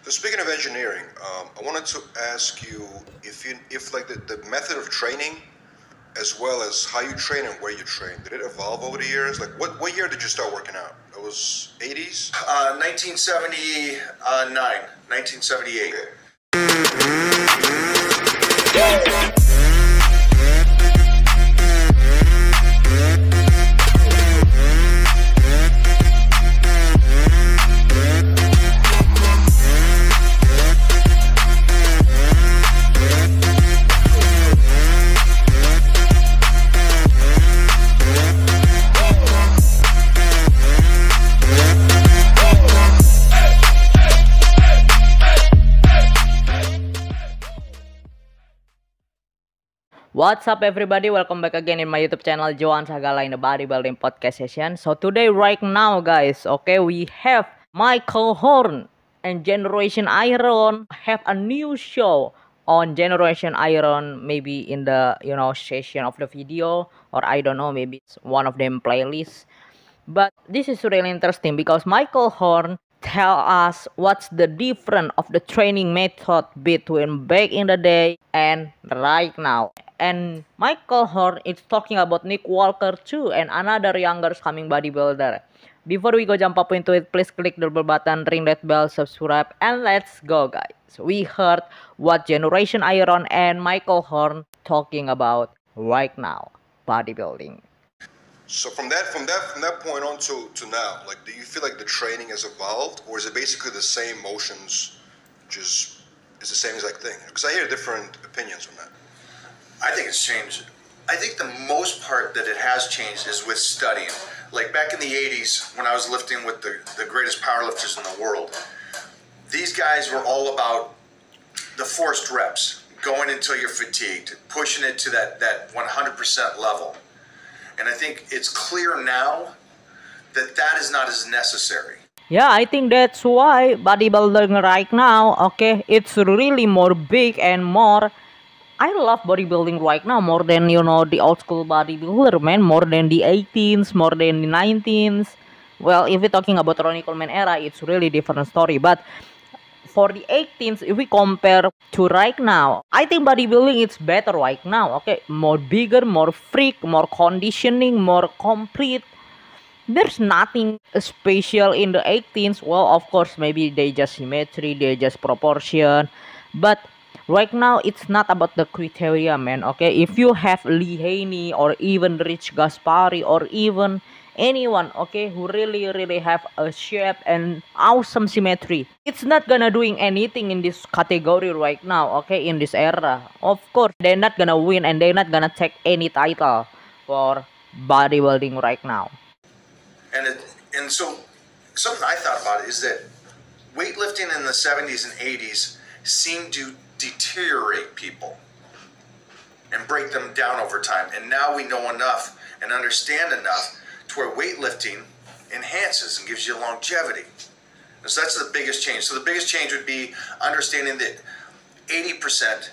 So speaking of engineering, I wanted to ask you if like the method of training, as well as how you train and where you train, did it evolve over the years? Like what year did you start working out? It was 80s? 1979, 1978. Okay. What's up everybody, welcome back again in my YouTube channel Joan Sagala in the Bodybuilding Podcast Session. So today right now guys, okay, we have Michael Hearn and Generation Iron have a new show on Generation Iron, maybe in the session of the video, or I don't know, maybe it's one of them playlists. But this is really interesting because Michael Hearn tell us what's the difference of the training method between back in the day and right now. And Michael Hearn is talking about Nick Walker too and another younger coming bodybuilder. Before we go jump up into it, please click the bell button, ring that bell, subscribe, and let's go guys. We heard what Generation Iron and Michael Hearn talking about right now, bodybuilding. So from that point on to now, like, do you feel like the training has evolved, or is it basically the same motions, just is the same exact thing? Because I hear different opinions on that. I think it's changed. I think the most part that it has changed is with studying. Like back in the 80s when I was lifting with the greatest powerlifters in the world, these guys were all about the forced reps, going until you're fatigued, pushing it to that 100% level. And I think it's clear now that that is not as necessary. Yeah, I think that's why bodybuilding right now, okay, it's really more big and more. I love bodybuilding right now more than, the old school bodybuilder, man. More than the 18s, more than the 19s. Well, if we're talking about Ronnie Coleman era, it's really different story. But for the 18s, if we compare to right now, I think bodybuilding is better right now, okay? More bigger, more freak, more conditioning, more complete. There's nothing special in the 18s. Well, of course, maybe they just symmetry, they just proportion. But right now, it's not about the criteria, man, okay? If you have Lee Haney or even Rich Gaspari or even anyone, okay, who really have a shape and awesome symmetry, it's not gonna doing anything in this category right now, okay, in this era. Of course, they're not gonna win and they're not gonna take any title for bodybuilding right now. And so something I thought about is that weightlifting in the 70s and 80s seemed to deteriorate people and break them down over time. And now we know enough and understand enough to where weightlifting enhances and gives you longevity. And so that's the biggest change. So the biggest change would be understanding that 80%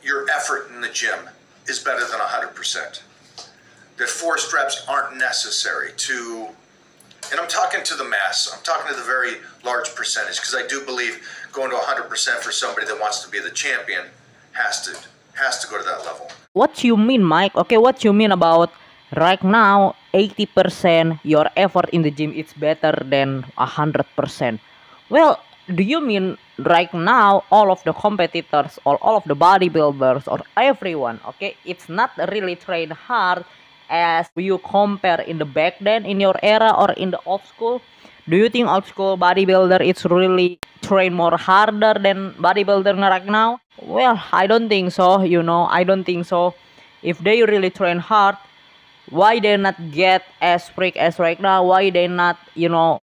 your effort in the gym is better than 100%. That forced reps aren't necessary to, and I'm talking to the mass, I'm talking to the very large percentage, because I do believe going to 100% for somebody that wants to be the champion has to go to that level. What you mean, Mike? Okay, what you mean about right now 80% your effort in the gym is better than 100%? Well, do you mean right now all of the competitors or all of the bodybuilders or everyone, okay, it's not really train hard as you compare in the back then in your era or in the old school? Do you think old school bodybuilder is really train more harder than bodybuilder right now? Well, I don't think so, I don't think so. If they really train hard, why they not get as freak as right now? Why they not,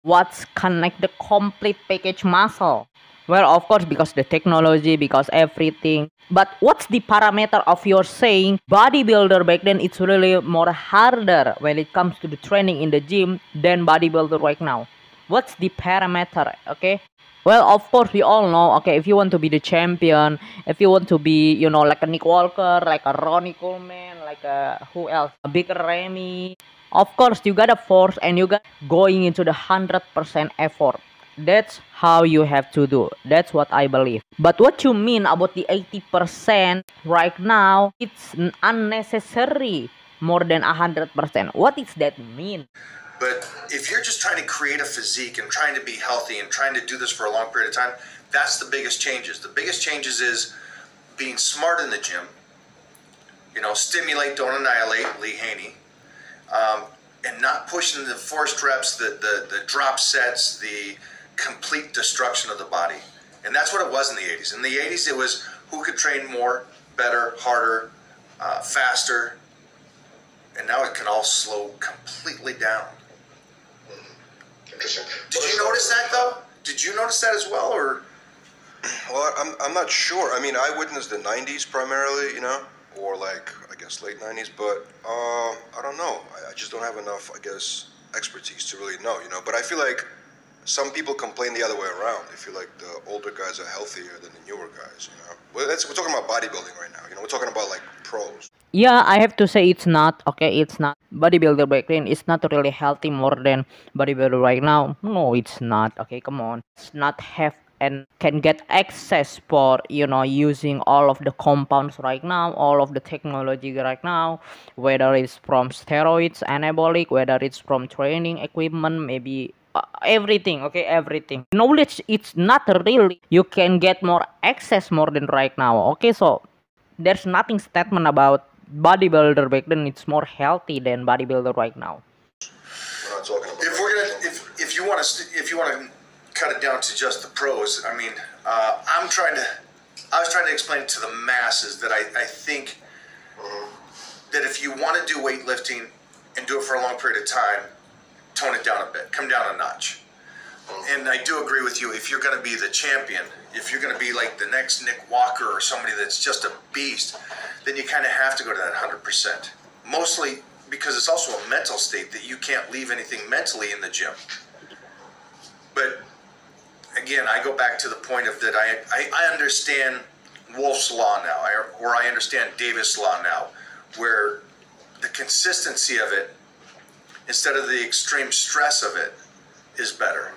what's connect the complete package muscle? Well, of course, because the technology, because everything. But what's the parameter of your saying bodybuilder back then it's really more harder when it comes to the training in the gym than bodybuilder right now? What's the parameter, okay? Well, of course, we all know, okay, if you want to be the champion, if you want to be, like a Nick Walker, like a Ronnie Coleman, like a, who else? A bigger Remy. Of course, you gotta force and you got going into the 100% effort. That's how you have to do. That's what I believe. But what you mean about the 80% right now, it's unnecessary more than 100%. What does that mean? But if you're just trying to create a physique and trying to be healthy and trying to do this for a long period of time, that's the biggest changes. The biggest changes is being smart in the gym. You know, stimulate, don't annihilate, Lee Haney. And not pushing the forced reps, the drop sets, the complete destruction of the body. And that's what it was in the 80s. In the 80s, it was who could train more, better, harder, faster. And now it can all slow completely down. Interesting. Did you notice that, though? Did you notice that as well, or? Well, I'm not sure. I mean, I witnessed the 90s primarily, you know, or like, I guess, late 90s, but I don't know. I just don't have enough, I guess, expertise to really know, you know. But I feel like some people complain the other way around. They feel like the older guys are healthier than the newer guys, you know. Well, we're talking about bodybuilding right now, you know. We're talking about, like, pros. Yeah, I have to say it's not. Okay, it's not. Bodybuilder back then is not really healthy more than bodybuilder right now. No, it's not. Okay, come on. It's not have and can get access for using all of the compounds right now, all of the technology right now, whether it's from steroids, anabolic, whether it's from training equipment, maybe everything. Okay, everything. Knowledge, it's not really. You can get more access more than right now. Okay, so there's nothing statement about bodybuilder back then it's more healthy than bodybuilder right now. We're not talking about If we're gonna, if you want to cut it down to just the pros, I mean, I was trying to explain to the masses that I think that if you want to do weightlifting and do it for a long period of time, tone it down a bit, come down a notch. And I do agree with you. If you're going to be the champion, if you're going to be like the next Nick Walker or somebody that's just a beast, then you kind of have to go to that 100%. Mostly because it's also a mental state that you can't leave anything mentally in the gym. But again, I go back to the point of that I understand Wolff's Law now, or I understand Davis' Law now, where the consistency of it, instead of the extreme stress of it, is better.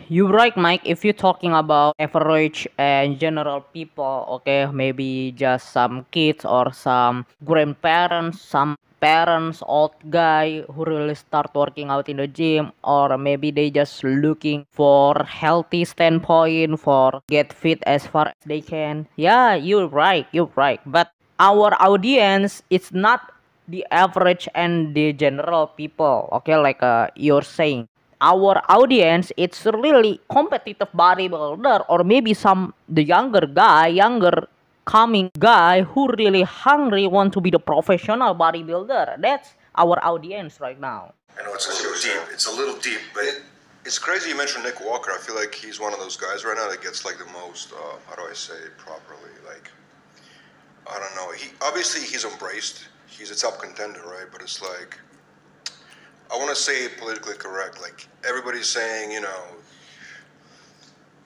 You're right, Mike. If you're talking about average and general people, okay, maybe just some kids or some grandparents, some parents, old guy who really start working out in the gym, or maybe they just looking for healthy standpoint for get fit as far as they can. Yeah, you're right. You're right. But our audience, it's not the average and the general people. Okay, like you're saying our audience it's really competitive bodybuilder or maybe some the younger coming guy who really hungry want to be the professional bodybuilder. That's our audience right now. I know it's a little deep. It's a little deep, but It's crazy you mentioned Nick Walker. I feel like he's one of those guys right now that gets like the most, how do I say it properly? Like, I don't know. He's embraced. He's a top contender, right? But it's like, I want to say it politically correct. Like, everybody's saying, you know,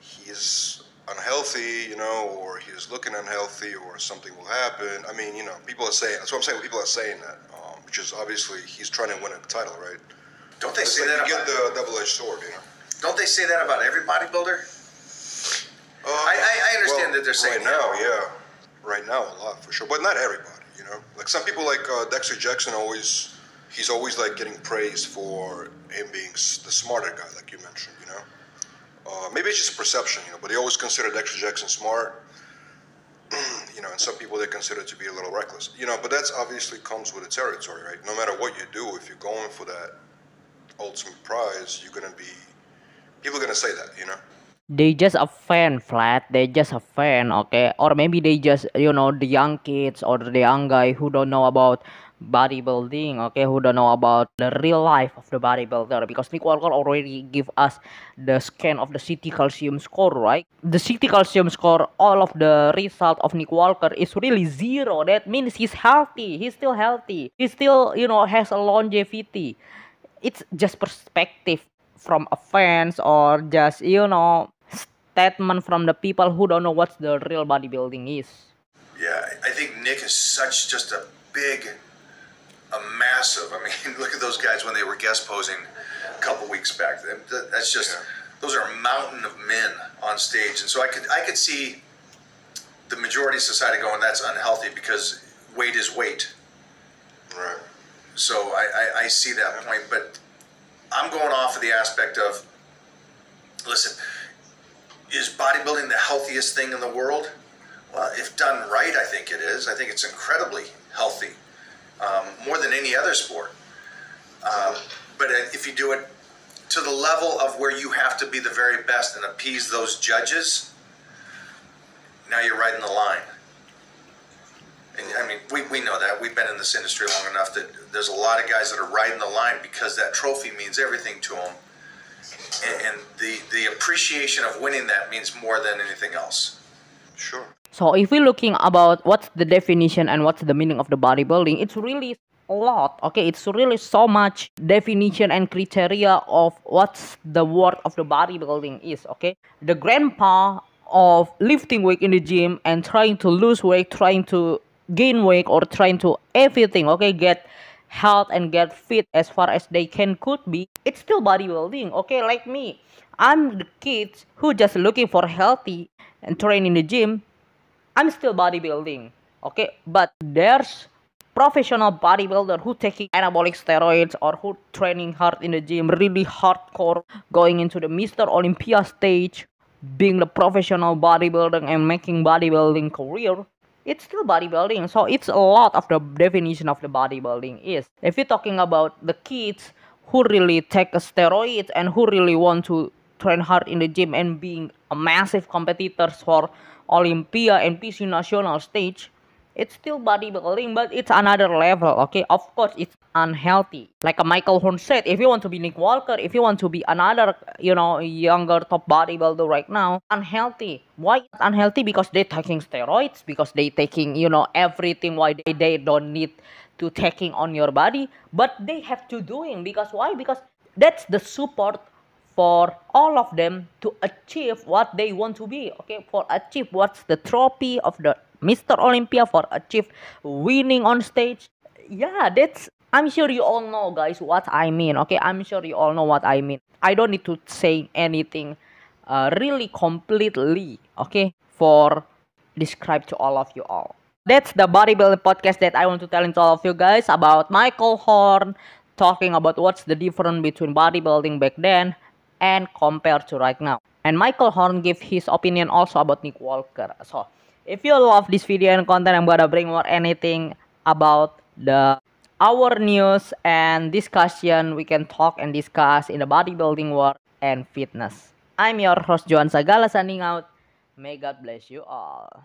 he's unhealthy, you know, or he's looking unhealthy, or something will happen. I mean, you know, people are saying, that's what I'm saying, people are saying that, which is obviously he's trying to win a title, right? don't they It's say like that you about, get the double-edged sword, you know? don't they say that about every bodybuilder? I understand that they're saying right now, yeah, right now a lot for sure, but not everybody, you know. Like some people, like Dexter Jackson, he's always like getting praised for him being the smarter guy, like you mentioned, you know. Maybe it's just a perception, you know, but they always consider Dexter Jackson smart, you know, and some people they consider to be a little reckless, you know. But that's obviously comes with the territory, right? No matter what you do, if you're going for that ultimate prize, people are gonna say that, you know. They just a fan flat, they just a fan, okay, or maybe they just the young kids or the young guy who don't know about bodybuilding, okay, who don't know about the real life of the bodybuilder, because Nick Walker already give us the scan of the CT calcium score, right? The CT calcium score, all of the result of Nick Walker is really zero. That means he's healthy, he's still healthy, he still has a longevity. It's just perspective from a fans, or just statement from the people who don't know what the real bodybuilding is. Yeah, I think Nick is such just a massive. I mean, look at those guys when they were guest posing a couple weeks back. That's just those are a mountain of men on stage, and so I could see the majority of society going, that's unhealthy because weight is weight. Right. So I see that point, but I'm going off of the aspect of, listen, is bodybuilding the healthiest thing in the world? Well, if done right, I think it is. I think it's incredibly healthy, more than any other sport. But if you do it to the level of where you have to be the very best and appease those judges, now you're riding the line. And I mean, we know that. We've been in this industry long enough that there's a lot of guys that are riding the line because that trophy means everything to them. And the appreciation of winning that means more than anything else. Sure. So if we're looking about what's the definition and what's the meaning of the bodybuilding, it's really a lot. Okay, it's really so much definition and criteria of what's the word of the bodybuilding is. Okay, the grandpa of lifting weight in the gym and trying to lose weight, trying to gain weight, or trying to everything. Okay, get health and get fit as far as they could be. It's still bodybuilding. Okay, like me, I'm the kids who just looking for healthy and train in the gym. I'm still bodybuilding, okay? But there's professional bodybuilder who taking anabolic steroids or who training hard in the gym, really hardcore, going into the Mr. Olympia stage, being the professional bodybuilder and making bodybuilding career. It's still bodybuilding, so it's a lot of the definition of the bodybuilding is. If you're talking about the kids who really take steroids and who really want to train hard in the gym and being a massive competitors for Olympia and PC national stage, it's still bodybuilding, but it's another level. Okay, of course it's unhealthy. Like a Michael Hearn said, if you want to be Nick Walker, if you want to be another, younger top bodybuilder right now, unhealthy. Why unhealthy? Because they're taking steroids, because they taking everything. Why they don't need to taking on your body, but they have to doing, because why? Because that's the support for all of them to achieve what they want to be. Okay, for achieve what's the trophy of the Mr. Olympia, for achieve winning on stage. Yeah, that's, I'm sure you all know, guys, what I mean. Okay, I'm sure you all know what I mean. I don't need to say anything really completely, okay, for describe to all of you all. That's the bodybuilding podcast that I want to tell to all of you guys about Michael Hearn, talking about what's the difference between bodybuilding back then and compared to right now. And Michael Hearn gave his opinion also about Nick Walker. So if you love this video and content, I'm gonna bring more anything about our news and discussion. We can talk and discuss in the bodybuilding world and fitness. I'm your host Johan Sagala, signing out. May God bless you all.